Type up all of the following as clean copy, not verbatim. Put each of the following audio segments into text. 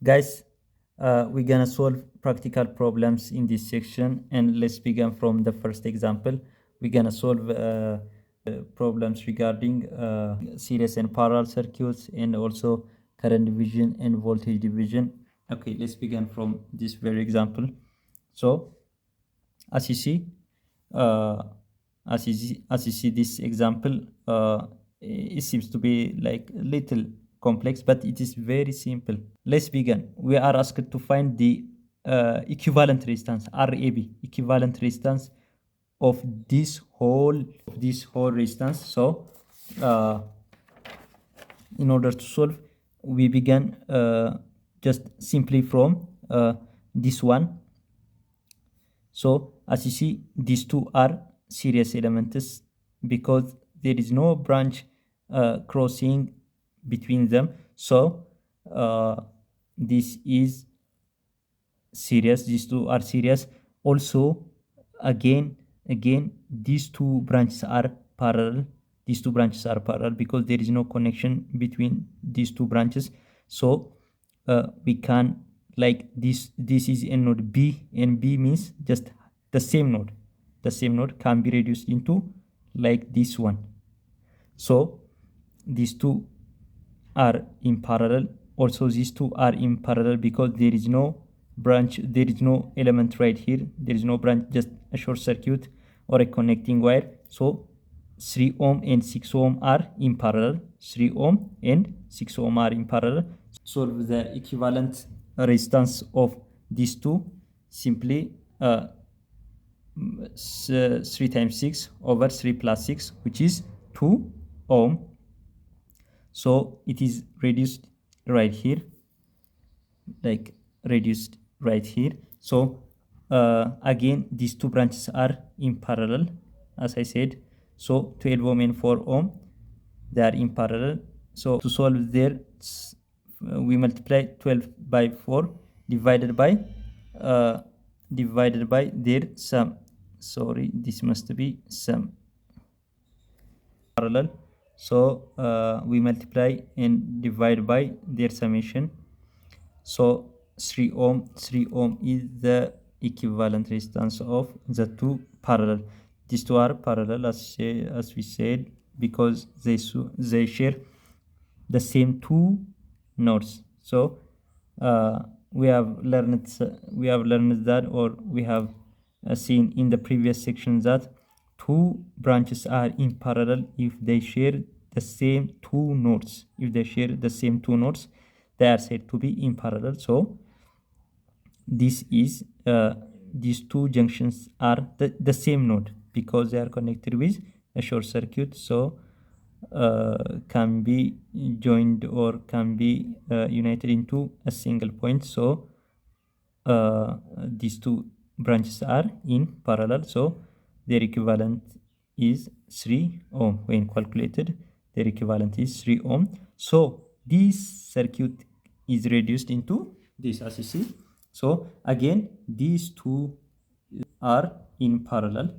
Guys, we're gonna solve practical problems in this section, and let's begin from the first example. We're gonna solve problems regarding series and parallel circuits, and also current division and voltage division. Okay, let's begin from this very example. So as you see, uh, as you see this example, it seems to be like a little complex, but it is very simple. Let's begin. We are asked to find the equivalent resistance, RAB, equivalent resistance of this whole resistance. So in order to solve, we begin just simply from this one. So as you see, these two are series elements because there is no branch crossing between them. So this is series, these two are series. Also, again, these two branches are parallel. These two branches are parallel because there is no connection between these two branches. So we can, like this is a node B, and B means just the same node. The same node can be reduced into like this one. So these two are in parallel. Also these two are in parallel because there is no branch, there is no element right here, there is no branch, just a short circuit or a connecting wire. So 3 ohm and 6 ohm are in parallel. 3 ohm and 6 ohm are in parallel. Solve the equivalent resistance of these two. Simply 3 times 6 over 3 plus 6, which is 2 ohm. So it is reduced right here, like reduced right here. So again, these two branches are in parallel, as I said. So 12 ohm and 4 ohm, they are in parallel. So to solve there, we multiply 12 by 4 divided by their sum. Sorry, this must be sum. Parallel. So we multiply and divide by their summation. So 3 ohm is the equivalent resistance of the two parallel. These two are parallel, as we said, because they share the same two nodes. So we have learned that, or we have seen in the previous section, that two branches are in parallel if they share the same two nodes. If they share the same two nodes, they are said to be in parallel. So this is these two junctions are the same node because they are connected with a short circuit. So can be joined or can be united into a single point. So these two branches are in parallel. So their equivalent is 3 ohm. When calculated, their equivalent is 3 ohm. So this circuit is reduced into this, as you see. So again, these two are in parallel.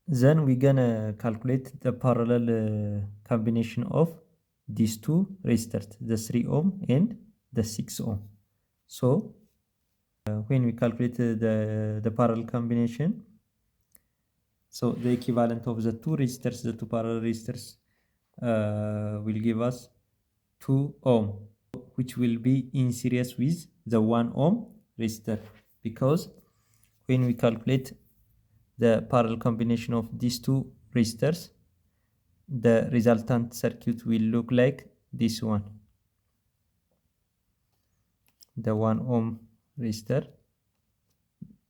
Then we're gonna calculate the parallel combination of these two resistors, the 3 ohm and the 6 ohm. So when we calculate the parallel combination, so the equivalent of the two resistors, the two parallel resistors, will give us 2 ohm, which will be in series with the 1 ohm resistor, because when we calculate the parallel combination of these two resistors, the resultant circuit will look like this one. The 1 ohm resistor,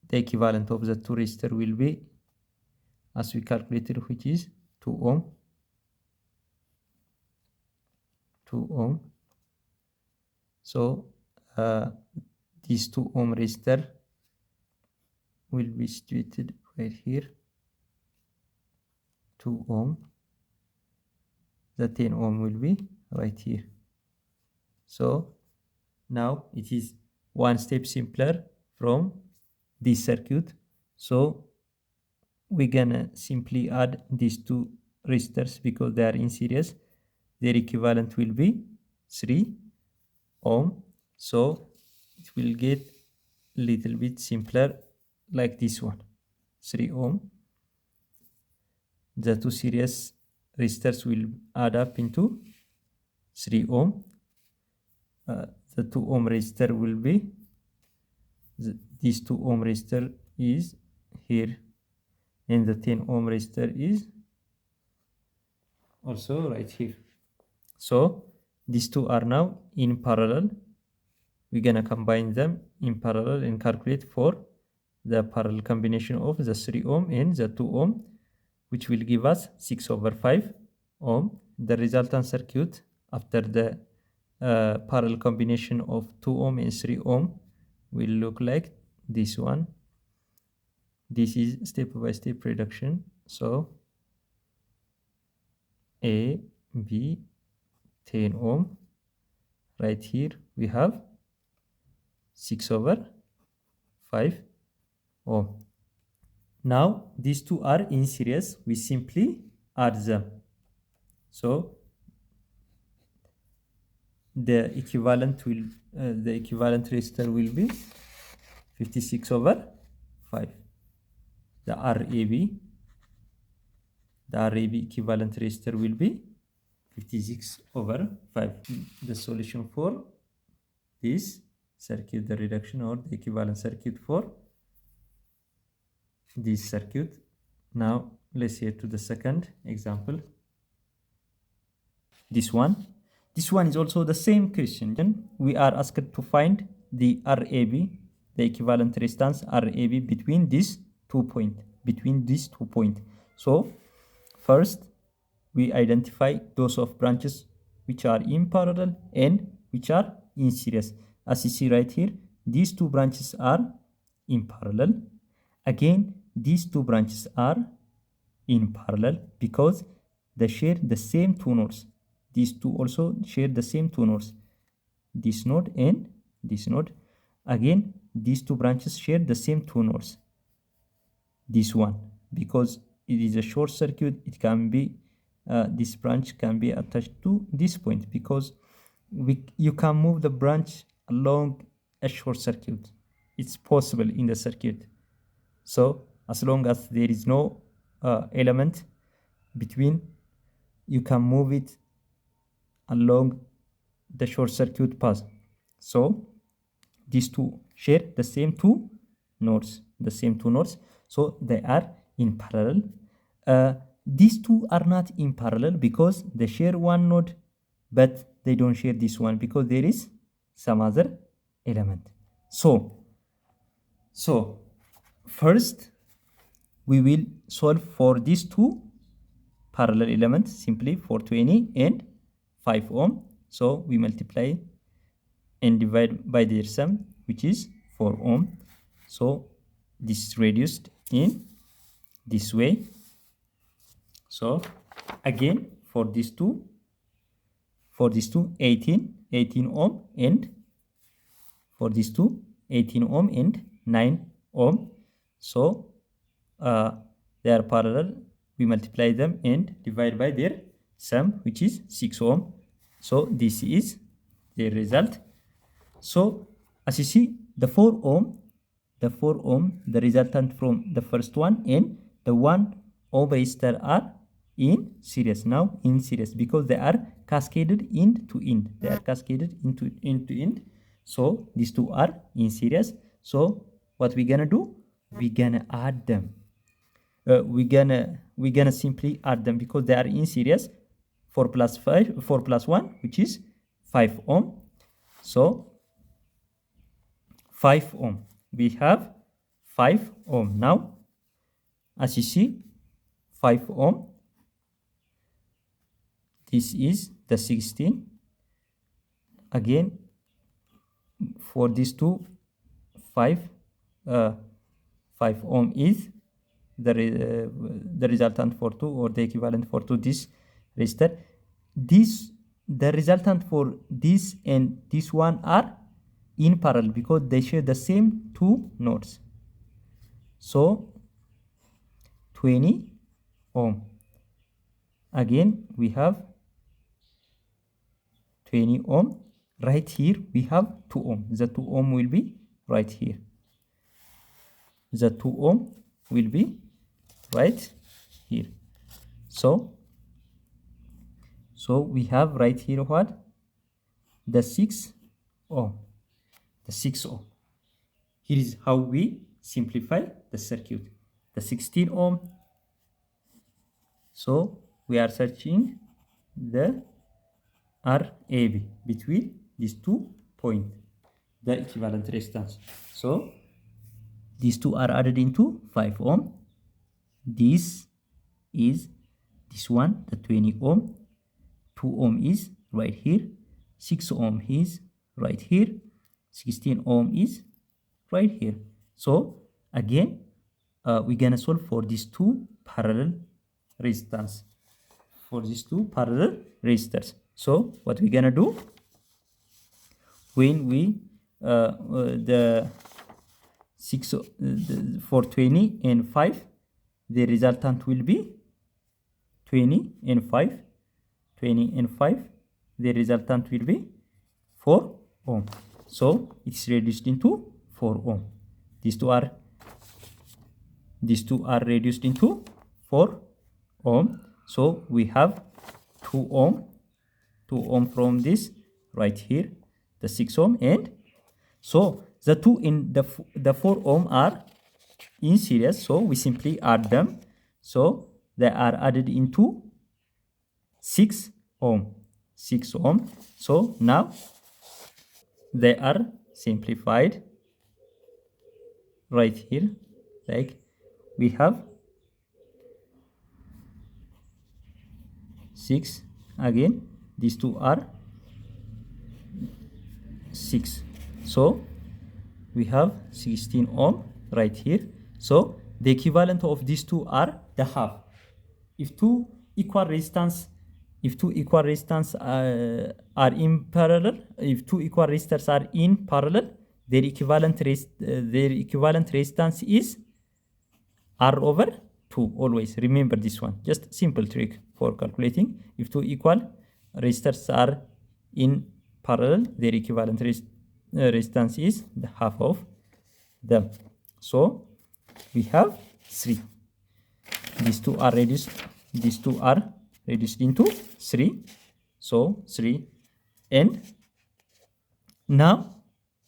the equivalent of the two resistor will be, as we calculated, which is 2 ohm. 2 ohm. So this 2 ohm resistor will be situated right here. 2 ohm. The 10 ohm will be right here. So now it is one step simpler from this circuit. So we're gonna simply add these two resistors because they are in series. Their equivalent will be 3 ohm So it will get little bit simpler like this one. 3 ohm, the two series resistors will add up into 3 ohm. The 2 ohm resistor will be this 2 ohm resistor is here, and the 10 ohm resistor is also right here. So these two are now in parallel. We're gonna combine them in parallel and calculate for the parallel combination of the 3 ohm and the 2 ohm, which will give us 6/5 ohm. The resultant circuit after the parallel combination of 2 ohm and 3 ohm will look like this one. This is step by step reduction. So A, B, 10 ohm. Right here we have 6/5 ohm. Now these two are in series, we simply add them. So the equivalent resistor will be 56/5. The RAB equivalent resistor will be 56/5. The solution for this circuit, the reduction or the equivalent circuit for this circuit. Now let's head to the second example. This one is also the same question. We are asked to find the RAB, the equivalent resistance RAB between these 2 points. So first we identify those of branches which are in parallel and which are in series. As you see right here, these two branches are in parallel. Again, these two branches are in parallel because they share the same two nodes. These two also share the same two nodes, this node and this node. Again, these two branches share the same two nodes. This one, because it is a short circuit, it can be this branch can be attached to this point, because you can move the branch along a short circuit. It's possible in the circuit. So as long as there is no element between, you can move it along the short circuit path. So these two share the same two nodes, so they are in parallel. These two are not in parallel because they share one node, but they don't share this one because there is some other element. So first we will solve for these two parallel elements simply for 20 and 5 ohm. So we multiply and divide by their sum, which is 4 ohm. So this is reduced in this way. So again for these two 18 ohm, and for these two 18 ohm and 9 ohm. So they are parallel. We multiply them and divide by their sum, which is 6 ohm. So this is the result. So as you see, the 4 ohm, the resultant from the first one and the 1 ohm resistor are in series, now in series, because they are cascaded end to end. So these two are in series. So what we're gonna do, we're gonna add them. We're gonna simply add them because they are in series. 4 plus 1, which is 5 ohm. So 5 ohm, we have 5 ohm. Now as you see, 5 ohm, this is the 16. Again for these two 5 ohm is the resultant for 2, or the equivalent for 2 this resistor. The resultant for this and this one are in parallel because they share the same two nodes. So 20 ohm. Again we have 20 ohm. right here we have 2 ohm. The 2 ohm will be right here. The 2 ohm will be right here. So we have right here what? The 6 ohm. The 6 ohm. Here is how we simplify the circuit. The 16 ohm. So we are searching the RAB between these 2 points, the equivalent resistance. So these two are added into 5 ohm. This is this one, the 20 ohm. 2 ohm is right here. 6 ohm is right here. 16 ohm is right here. So again, we're gonna solve for these two parallel resistance. For these two parallel resistors. So what we're gonna do when we the 6 for 20 and 5, the resultant will be 20 and 5. 20 and 5, the resultant will be 4 ohm. So it's reduced into 4 ohm. These two are reduced into 4 ohm. So we have 2 ohm from this right here, the 6 ohm, and so the 2 in the 4 ohm are in series, so we simply add them. So they are added into 6 ohm. 6 ohm. So now they are simplified right here. Like we have 6 again. These two are 6. So we have 16 ohm right here. So the equivalent of these two are the half. If two equal resistance are in parallel, if two equal resistors are in parallel, their equivalent resistance is R over 2. Always remember this one. Just simple trick for calculating. If two equal resistors are in parallel, their equivalent resistance is the half of them. So we have 3. These two are reduced. These two are reduced into 3. So 3. And now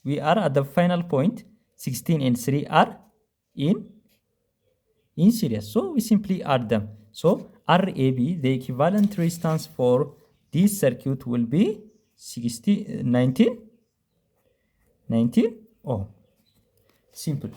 we are at the final point. 16 and 3 are in series. So we simply add them. So RAB, the equivalent resistance for this circuit will be 19 ohm. Simple.